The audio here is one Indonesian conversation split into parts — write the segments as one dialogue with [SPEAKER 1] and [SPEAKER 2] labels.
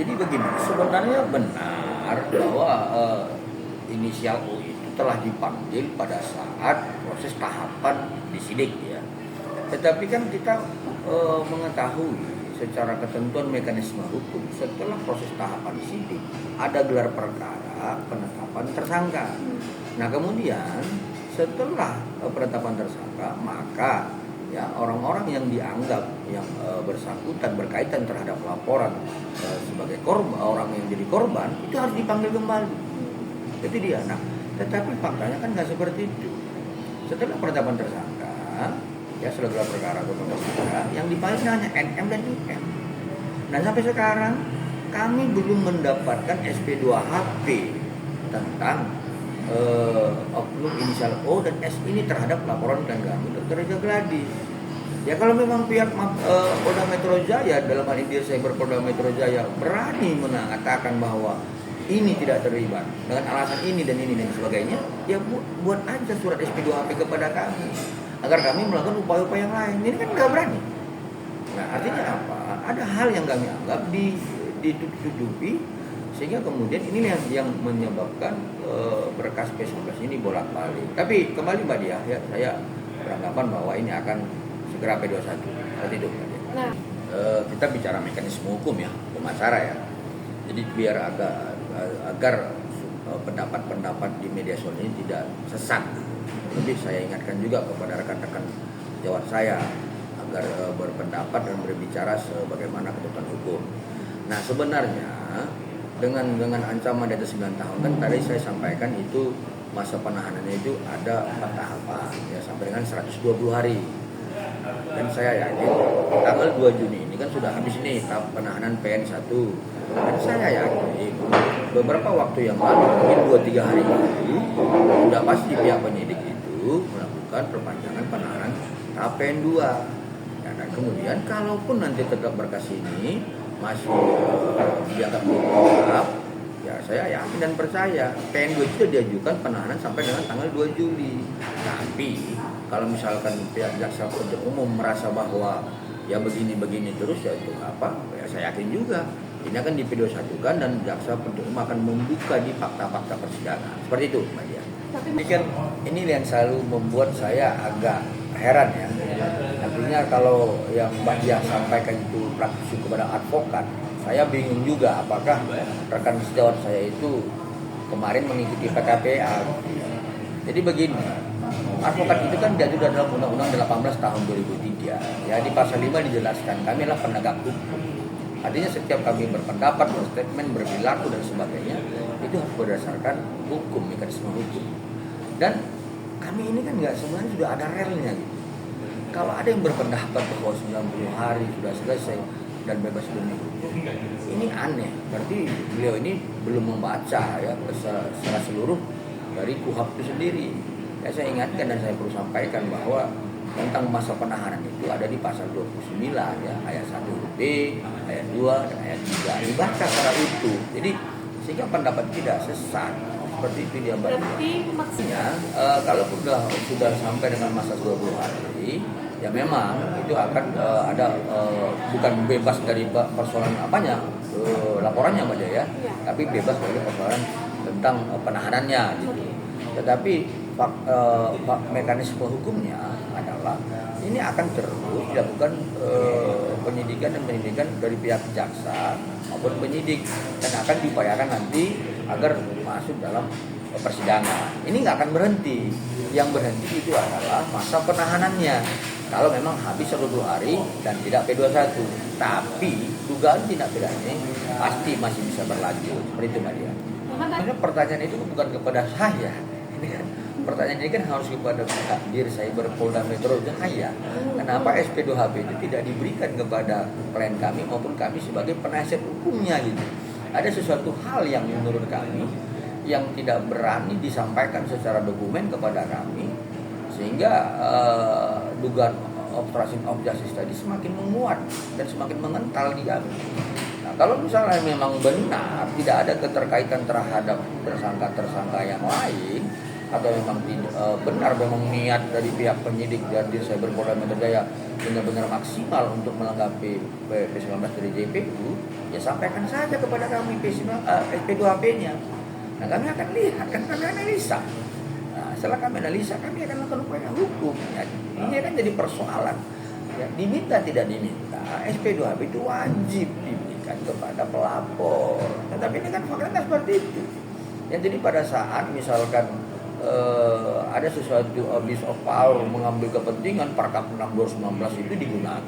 [SPEAKER 1] Jadi begini, sebenarnya benar bahwa inisial O itu telah dipanggil pada saat proses tahapan disidik ya. Tetapi kan kita mengetahui secara ketentuan mekanisme hukum setelah proses tahapan disidik ada gelar perkara penetapan tersangka. Nah kemudian setelah penetapan tersangka maka ya orang-orang yang dianggap yang bersangkutan berkaitan terhadap laporan sebagai korban, orang yang jadi korban itu harus dipanggil kembali. Itu dia. Nah, tetapi faktanya kan nggak seperti itu. Setelah penetapan tersangka, ya setelah gelar perkara atau tersangka, yang dipanggil hanya NM dan IM. Nah sampai sekarang kami belum mendapatkan SP2HP tentang oknum inisial O dan S ini terhadap laporan klien kami Dr. Reza Gladys. Ya kalau memang pihak Polda Metro Jaya dalam hal ini Cyber Polda Metro Jaya berani mengatakan bahwa ini tidak terlibat dengan alasan ini dan sebagainya, ya buat aja surat SP2HP kepada kami agar kami melakukan upaya-upaya yang lain. Ini kan nggak berani. Nah artinya apa? Ada hal yang kami anggap ditutupi sehingga kemudian ini yang menyebabkan berkas P19 ini bolak-balik. Tapi kembali Mbak Diah, ya, saya beranggapan bahwa ini akan segera P21. Seperti itu Mbak Diah. Nah. Kita bicara mekanisme hukum ya, hukum acara ya. Jadi biar agar pendapat-pendapat di media sosial ini tidak sesat. Lebih saya ingatkan juga kepada rekan-rekan sejawat saya agar berpendapat dan berbicara sebagaimana ketentuan hukum. Nah sebenarnya dengan ancaman di atas 9 tahun kan tadi saya sampaikan itu masa penahanannya itu ada 4 tahapan ya sampai dengan 120 hari. Dan saya yakin tanggal 2 Juni ini kan sudah habis nih tahap penahanan PN1. Dan saya yakin beberapa waktu yang lalu mungkin 2-3 hari lalu sudah pasti pihak penyidik itu melakukan perpanjangan penahanan tahap PN2. Ya, dan kemudian kalaupun nanti tetap berkas ini masih dianggap lengkap, ya saya yakin dan percaya PN2 itu diajukan penahanan sampai dengan tanggal 2 Juli. Tapi kalau misalkan pihak jaksa penuntut umum merasa bahwa ya begini-begini terus ya itu apa? Ya saya yakin juga ini akan di P21 kan dan jaksa penuntut umum akan membuka di fakta-fakta persidangan. Seperti itu, Mbak Diah. Tapi kan ini yang selalu membuat saya agak heran ya. Artinya kalau yang Mbak Diah sampaikan itu praktisi kepada advokat, saya bingung juga apakah rekan sejawat saya itu kemarin mengikuti PKPA. Jadi begini, advokat itu kan diatur dalam Undang-Undang 18 tahun 2003. Ya di pasal 5 dijelaskan kami adalah penegak hukum. Artinya setiap kami berpendapat, berstatement, berperilaku dan sebagainya itu harus berdasarkan hukum, mekanisme hukum. Dan kami ini kan nggak sebenarnya sudah ada relnya gitu. Kalau ada yang berpendapat bahwa 90 hari sudah selesai dan bebas murni hukum, ini aneh. Berarti beliau ini belum membaca ya secara seluruh dari KUHP itu sendiri. Ya saya ingatkan dan saya perlu sampaikan bahwa tentang masa penahanan itu ada di pasal 29 ya ayat 1 huruf B, ayat 2 dan ayat 3. Dibaca secara utuh. Jadi sehingga pendapat tidak sesat. Seperti itu dia Mbak. Maksudnya kalau sudah sampai dengan masa 20 hari ya memang itu akan ada bukan bebas dari persoalan apanya laporannya Mbak ya, tapi bebas dari persoalan tentang penahanannya gitu. Tetapi mekanisme hukumnya adalah ini akan terus dilakukan penyidikan dari pihak jaksa maupun penyidik dan akan diupayakan nanti agar masuk dalam persidangan. Ini nggak akan berhenti. Yang berhenti itu adalah masa penahanannya. Kalau memang habis 10 hari dan tidak P21, tapi dugaan tindak pidana pasti masih bisa berlanjut. Seperti itu Mbak Diah. Pertanyaan itu bukan kepada saya. Ini kan pertanyaan ini kan harus kepada pihak Cyber Polda Metro Jaya. Kenapa SP2HP itu tidak diberikan kepada klien kami maupun kami sebagai penasihat hukumnya gitu. Ada sesuatu hal yang menurut kami yang tidak berani disampaikan secara dokumen kepada kami sehingga dugaan obstruction of justice tadi semakin menguat dan semakin mengental di kami. Nah, kalau misalnya memang benar tidak ada keterkaitan terhadap tersangka yang lain atau memang benar memang niat dari pihak penyidik dan di Cyber Polda Metro Jaya benar-benar maksimal untuk melengkapi P19 dari JPU, ya sampaikan saja kepada kami SP2HP-nya. Nah kami akan lihat, kan kami analisa. Nah, setelah kami analisa, kami akan lakukan upaya hukum. Ya, ini kan jadi persoalan. Ya, diminta tidak diminta, SP2HP itu wajib diberikan kepada pelapor. Tetapi ini kan faktanya seperti itu. Ya, jadi pada saat misalkan ada sesuatu abuse of power, mengambil kepentingan, Perkap 6 2019 itu digunakan.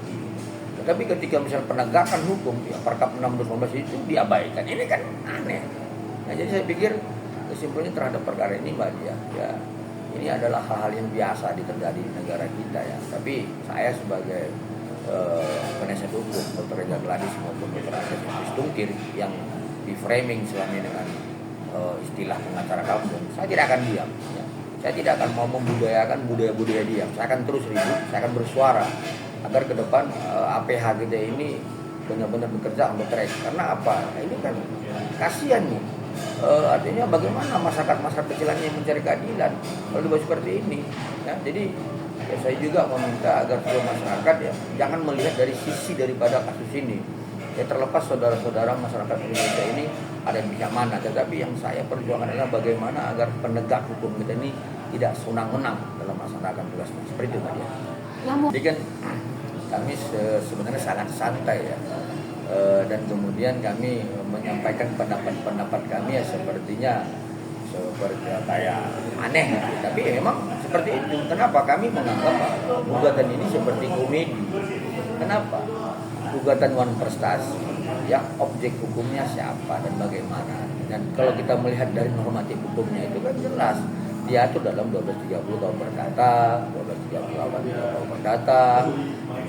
[SPEAKER 1] Tetapi ketika misalnya penegakan hukum, ya Perkap 6 2019 itu diabaikan. Ini kan aneh. Nah, jadi saya pikir kesimpulannya terhadap perkara ini, Mbak Dia, ya ini adalah hal-hal yang biasa terjadi di negara kita ya. Tapi saya sebagai penasihat hukum, Dr. Reza Gladys maupun Dr. Andes Tungkir yang di framing selama ini dengan istilah pengacara kampung, saya tidak akan diam. Ya. Saya tidak akan mau membudayakan budaya-budaya diam. Saya akan terus ribut, saya akan bersuara agar ke depan APH kita ini benar-benar bekerja on the track. Karena apa? Ini kan kasihan nih. Artinya bagaimana masyarakat kecilannya yang mencari keadilan kalau dibuat seperti ini. Ya, jadi ya saya juga meminta agar seluruh masyarakat ya jangan melihat dari sisi daripada kasus ini. Ya terlepas saudara-saudara masyarakat Indonesia ini ada di pihak mana, tetapi yang saya perjuangkan adalah bagaimana agar penegak hukum kita ini tidak senang-senang dalam melaksanakan tugasnya. Seperti itu, Mbak Dia. Jadi kan kami sebenarnya sangat santai ya, dan kemudian kami menyampaikan pendapat kami ya sepertinya seperti kayak aneh, tapi ya memang seperti itu. Kenapa kami menganggap gugatan ini seperti komedi? Kenapa? Gugatan wan prestasi, ya objek hukumnya siapa dan bagaimana. Dan kalau kita melihat dari normatif hukumnya itu kan jelas diatur dalam 1230 KUH Perdata, 1238 KUH Perdata.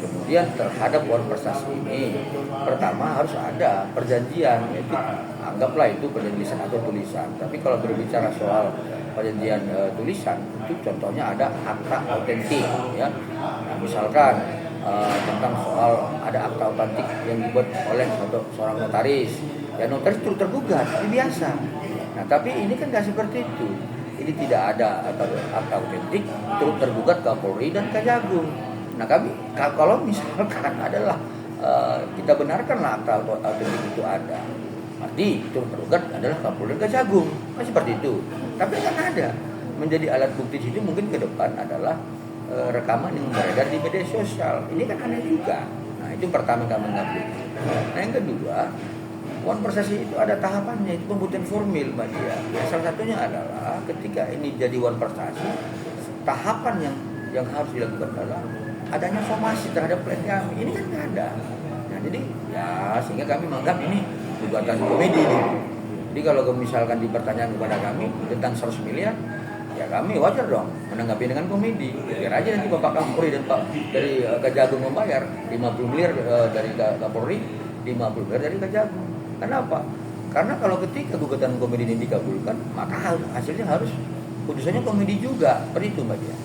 [SPEAKER 1] Kemudian terhadap wan prestasi ini pertama harus ada perjanjian, yaitu anggaplah itu perjanjian atau tulisan. Tapi kalau berbicara soal perjanjian tulisan itu contohnya ada akta autentik ya. Nah, misalkan tentang soal ada akta autentik yang dibuat oleh seorang notaris. Ya notaris turut tergugat, ini biasa. Nah tapi ini kan nggak seperti itu. Ini tidak ada akta autentik turut tergugat Kapolri dan Kejagung. Nah kami kalau misalkan adalah kita benarkanlah akta autentik itu ada, berarti turut tergugat adalah Kapolri dan Kejagung. Nah, seperti itu. Tapi kan ada menjadi alat bukti itu mungkin ke depan adalah rekaman yang beredar di media sosial. Ini kan aneh juga. Nah itu pertama kami ngambil. Nah yang kedua, wan prestasi itu ada tahapannya, itu pembuktian formil, Mbak Dia. Ya, salah satunya adalah ketika ini jadi wan prestasi, tahapan yang harus dilakukan adalah adanya somasi terhadap klien kami. Ini kan nggak ada. Nah jadi ya sehingga kami menganggap ini gugatan komedi. Jadi kalau misalkan dipertanyakan kepada kami tentang 100 miliar, ya kami wajar dong menanggapi dengan komedi. Biar aja nanti Bapak Kapolri dan Pak dari Kejagung membayar 50 miliar dari Kapolri, 50 miliar dari Kejagung. Kenapa? Karena kalau ketika gugatan komedi ini dikabulkan, maka hasilnya harus putusannya komedi juga. Seperti itu, Mbak Dia.